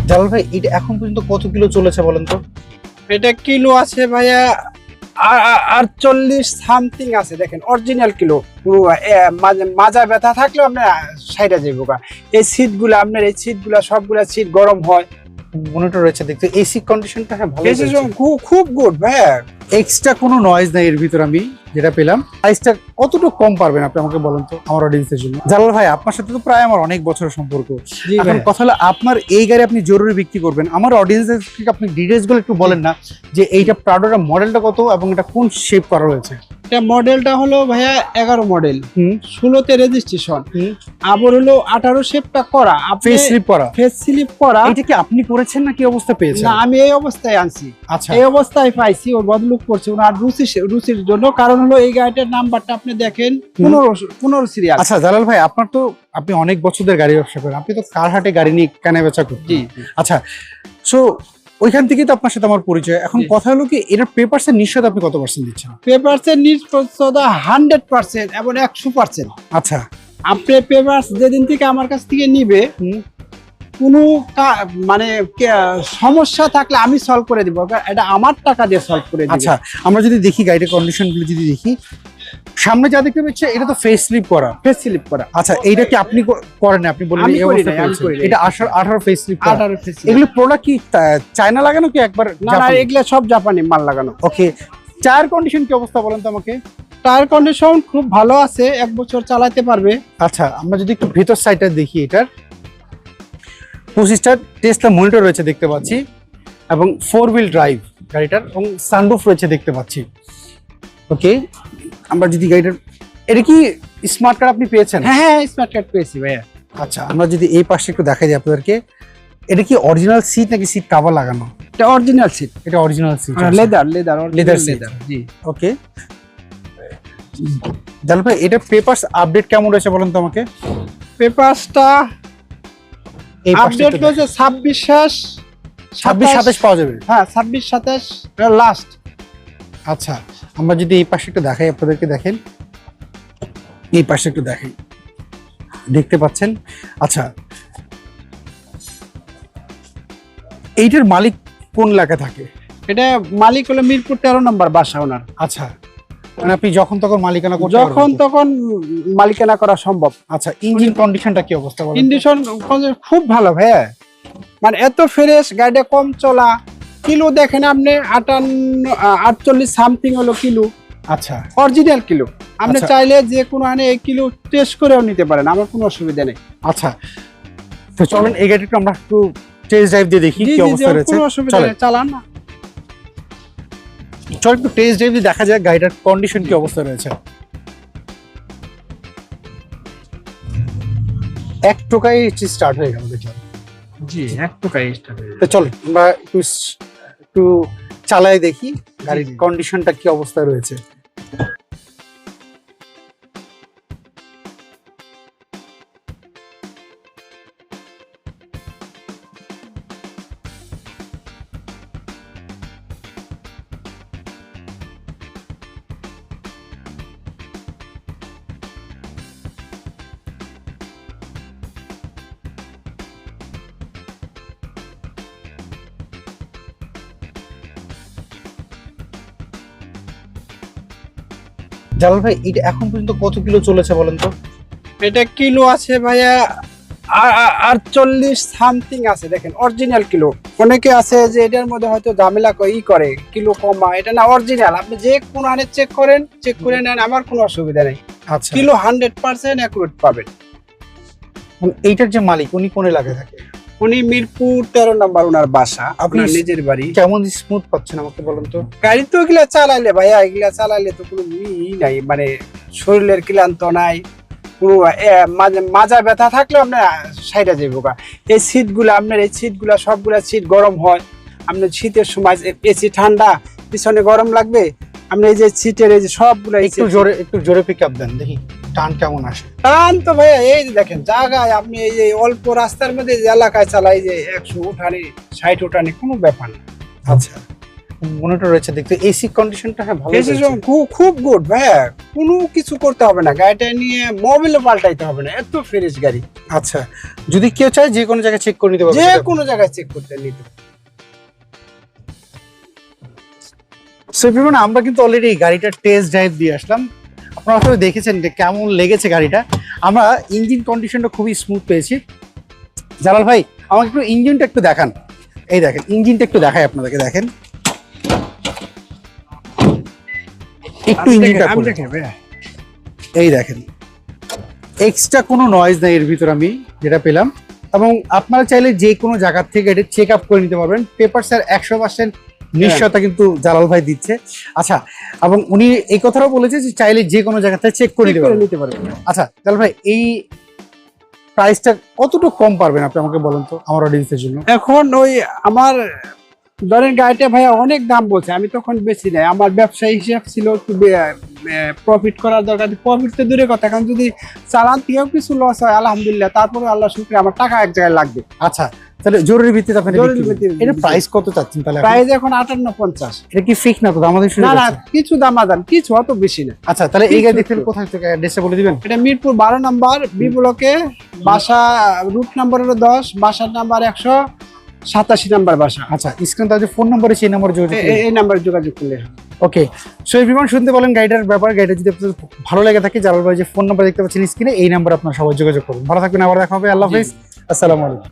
জালাল ভাই, এটা এখন পর্যন্ত কত কিলো চলেছে বলেন তো? এটা কিলো আছে ভাইয়া 48 সামথিং আছে। দেখেন অরিজিনাল কিলো। পুরো মাজা ব্যথা থাকলেও আপনার সাইডে যাইব। এই সিটগুলো আপনার এই সিটগুলো সবগুলা সিট গরম হয়। মনিটর রয়েছে দেখতে, এসি কন্ডিশনটা হ্যাঁ ভালো এসি খুব গুড ভাইয়া। এক্সট্রা কোনো নয়েজ নাই এর ভিতর আমি যেটা পেলাম। প্রাইসটা কতটুকু কম পারবেন আপনি আমাকে বলেন তো আমার অডিয়েন্সের জন্য। জালাল ভাই, আপনার সাথে তো প্রায় আমার অনেক বছরের সম্পর্ক। এখন কথা হলো, আপনার এই গাড়ি আপনি জরুরি বিক্রি করবেন, আমার অডিয়েন্সের থেকে আপনি ডিটেইলস গুলো একটু বলেন না, যে এইটা প্রাডোর মডেলটা কত এবং এটা কোন শেপ করা হয়েছে? এটা মডেলটা হলো ভাইয়া 11 মডেল, 16তে রেজিস্ট্রেশন, আবার হলো 18 শেপটা করা, ফেস স্লিপ করা। ফেস স্লিপ করা। এটা কি আপনি করেছেন না কি অবস্থা পেয়েছেন? না, আমি এই অবস্থায় আনছি। আচ্ছা, এই অবস্থায় পাইছি, ওর বদলুক করছে ওনার রুচির জন্য। কারণ হলো এই গাড়িটার নাম্বারটা আপনি দেখেন 15 সিরিয়াল। আচ্ছা জালাল ভাই, আপনি অনেক বছরের গাড়ি ব্যবসা করেন, আপনি তো কার হাটে গাড়ি নিয়ে কেনা বেচা করতেন। জি। আচ্ছা, সো ওইখান থেকেই তো আপনার সাথে আমার পরিচয়। এখন কথা হলো কি, এটার পেপারসের নিশ্চয়তা আপনি কত পার্সেন্ট দিচ্ছেন? পেপারসের নিশ্চয়তা 100% এবং 100%। আচ্ছা, আপনি পেপারস যেদিন থেকে আমার কাছ থেকে নিবে, কোনো মানে সমস্যা থাকলে আমি সলভ করে দিব। এটা আমার টাকা দিয়ে সলভ করে দিব। আচ্ছা, আমরা যদি দেখি গাড়ির কন্ডিশন গুলো যদি দেখি, সামনে যা দেখতে পাচ্ছি এটা তো ফেস স্লিপ করা। ফেস স্লিপ করা। আচ্ছা, এইটা কি আপনি করেন না? আপনি বললেন আমি এই করি অবস্থা নাই, আমি পেয়েছেন। করি নাই। এটা 18 ফেস স্লিপ করা। 18 ফেস স্লিপ। এগুলো প্রোডাক্ট কি চায়না লাগানো কি একবার? না না, এগুলা সব জাপানি মাল লাগানো। ওকে, টায়ার কন্ডিশন কি অবস্থা বলেন তো আমাকে? টায়ার কন্ডিশন খুব ভালো আছে, 1 বছর চালাতে পারবে। আচ্ছা, আমরা যদি একটু ভেতর সাইডটা দেখি, এটার 25টা টেসলা মনিটর রয়েছে দেখতে পাচ্ছি, এবং 4 হুইল ড্রাইভ গাড়িটার, এবং সানরুফ রয়েছে দেখতে পাচ্ছি। ওকে, আমরা যদি গাড়িটার, এটা কি স্মার্ট কার্ড আপনি পেয়েছেন? হ্যাঁ হ্যাঁ, স্মার্ট কার্ড পেয়েছি ভাইয়া। আচ্ছা, আমরা যদি এই পাশে একটু দেখাই দিই আপনাদেরকে, এটা কি অরিজিনাল সিট নাকি সিট কভার লাগানো? এটা অরিজিনাল সিট। এটা original seat, leather leather seat. জি। ওকে জালাল ভাই, এটার পেপারস আপডেট কেমন রয়েছে বলেন তো আমাকে? পেপারসটা এই আপডেট হয়েছে 26 27 পাওয়া যাবে। হ্যাঁ, 26-27 লাস্ট। আচ্ছা, আমরা যদি এই পাশে একটু দেখাই আপনাদেরকে, দেখেন এই পাশে একটু দেখাই, দেখতে পাচ্ছেন। আচ্ছা, এইটার মালিক কোন এলাকায় থাকে? এটা মালিক হলো মিরপুর 13 নম্বর বাসা ওনার। আচ্ছা, মানে আপনি যখন তখন মালিকানা করতে যখন পারবেন তো? তখন মালিকানা করা সম্ভব। আচ্ছা, ইঞ্জিন কন্ডিশনটা কি অবস্থা বলেন? কন্ডিশন খুব ভালো ভাইয়া, মানে এত ফ্রেশ, গাড়িটা কম চলা। কিলো দেখেন আপনি 48 সামথিং হলো কিলো। আচ্ছা, অরিজিনাল কিলো। আপনি আচ্ছা। চাইলে যে কোনো এই কিলো টেস্ট করেও নিতে পারেন, আমার কোনো অসুবিধা নেই। আচ্ছা, তো চলেন এই গাড়িটা আমরা একটু টেস্ট ড্রাইভ দিয়ে দেখি কি অবস্থা রয়েছে। কোনো অসুবিধা নেই, চালান না। চল একটু টেস্ট ড্রাইভ দিয়ে দেখা যায় গাড়িটার কন্ডিশন কি অবস্থা রয়েছে। এক টোকাই স্টার্ট হয়ে গেল দেখলাম। জি, একটু কাইস্টা। তো চল আমরা একটু চালাই দেখি গাড়ির কন্ডিশনটা কি অবস্থায় রয়েছে। জালাল ভাই, এটা এখন পর্যন্ত কত কিলো চলেছে বলেন তো? এটা কিলো আছে ভাইয়া 48 সামথিং আছে। দেখেন অরিজিনাল কিলো। অনেকে আছে যে এটার মধ্যে হয়তো ঝামেলা করে কিলো কমা, এটা না, অরিজিনাল। আপনি যে কোনো আনে চেক করে নেন, আমার কোনো অসুবিধা নেই। আচ্ছা, কিলো 100% অ্যাকুরেট পাবেন। এইটার যে মালিক উনি কোন এলাকায় থাকে? উনি মিরপুর 13 নম্বর ওনার বাসা, আপনি আপনার নিজের বাড়ি। কেমন স্মুথ পাচ্ছেন আমাকে বলেন তো? গাড়ি তো এগুলা চালাইলে ভাইয়া, এগুলা চালাইলে তো কোনো নাই, মানে শরীরের ক্লান্ত নাই, কোনো মাজা ব্যথা থাকলেও আপনার সাইডে যাইব। এই সিটগুলো আপনার এই সিটগুলা সবগুলা সিট গরম হয়। আপনার শীতের সময় এসি ঠান্ডা, পিছনে গরম লাগবে। আপনি এই যে সিটের এই যে সবগুলা একটু জোরে পিক আপ দেন দেখি টান কেমন আসে। টান তো ভাইয়া এই যে দেখেন জায়গায়, আপনি এই যে অল্প রাস্তার মধ্যে যে এলাকায় চালাই যে 100 উঠানি 60 উঠানি কোনো ব্যাপার না। আচ্ছা, মনিটর রয়েছে দেখতে, এসি কন্ডিশনটা হ্যাঁ ভালো। খুব গুড ভাইয়া, কোনো কিছু করতে হবে না, গাড়িটা নিয়ে মোবিলও পাল্টাইতে হবে না, এত ফ্রেশ গাড়ি। আচ্ছা, যদি কেউ চায় যে কোনো জায়গায় চেক করে নিতে পারবে যে সেটা? কোনো জায়গায় চেক করতে নিতে। সো এভরিওয়ান, আমরা কিন্তু অলরেডি গাড়িটার টেস্ট ড্রাইভ দিয়ে আসলাম। আপনারা হয়তো দেখেছেন যে কেমন লেগেছে গাড়িটা। আমরা ইঞ্জিন কন্ডিশনটা খুবই স্মুথ পেয়েছি। জালাল ভাই, আমাকে একটু ইঞ্জিনটা একটু দেখান। এই দেখেন, ইঞ্জিনটা একটু দেখাই আপনাদেরকে, দেখেন একটু ইঞ্জিনটা আমি খুলে। দেখেন ভাইয়া, এই দেখেন, এক্সট্রা কোনো নয়েজ নেই এর ভিতর আমি যেটা পেলাম। এবং আপনারা চাইলে যে কোনো জায়গা থেকে এটা চেক আপ করে নিতে পারবেন। পেপারসের 100% নিশ্চয়তা কিন্তু জালাল ভাই দিচ্ছে। আচ্ছা, এবং উনি এই কথাটাও বলেছে যে চাইলে যে কোনো জায়গা থেকে চেক করে চেক নিতে করে পারবেন। নিতে পারবেন। আচ্ছা জালাল ভাই, এই প্রাইসটা কতটুকু কম পারবেন আপনি আমাকে বলেন তো আমার অডিয়েন্সের জন্য? এখন ওই আমার ধরেন গাড়িটা ভাইয়া অনেক দাম বলছে, আমি তখন বেশি নাই, আমার ব্যবসা হিসাব ছিল একটু প্রফিট করার দরকার। প্রফিট তো দূরের কথা, কারণ যদি চালান থেকেও কিছু লস হয় আলহামদুলিল্লাহ, তারপরে আল্লাহ শুকরিয়া, আমার টাকা এক জায়গায় লাগবে। আচ্ছা, তাহলে জরুরি ভিত্তিতে আপনি জরুরি ভিত্তিতে এটা প্রাইস কত চাচ্ছেন তাহলে? প্রাইস এখন 58-50। এটা কি ফিক্স না তো, আমাদের শুরু না না, কিছু দামাদাম, কিছু অত বেশি না। আচ্ছা, তাহলে এই গাড়ি কিছু দেখতে একটু। কোথায় থেকে অ্যাড্রেসটা বলে দিবেন? এটা মিরপুর 12 নম্বর বি ব্লকে, বাসা রুট নাম্বার হলো 10, বাসার নাম্বার 187 নাম্বার বাসা। আচ্ছা, স্ক্রিন তার যে ফোন নম্বরে সেই নম্বরে যোগাযোগ করুন। এই নাম্বারে যোগাযোগ করলে। ওকে, সো এভরিওয়ান, শুনতে বলেন গাড়িটার ব্যাপার। গাড়িটা যদি আপনাদের ভালো লেগে থাকে, জালাল ভাই যে ফোন নাম্বার দেখতে পাচ্ছেন স্ক্রিনে, এই নাম্বারে আপনারা সবাই যোগাযোগ করুন। ভালো থাকবেন, আবার দেখা হবে। আল্লাহ হাফেজ, আসসালামু আলাইকুম।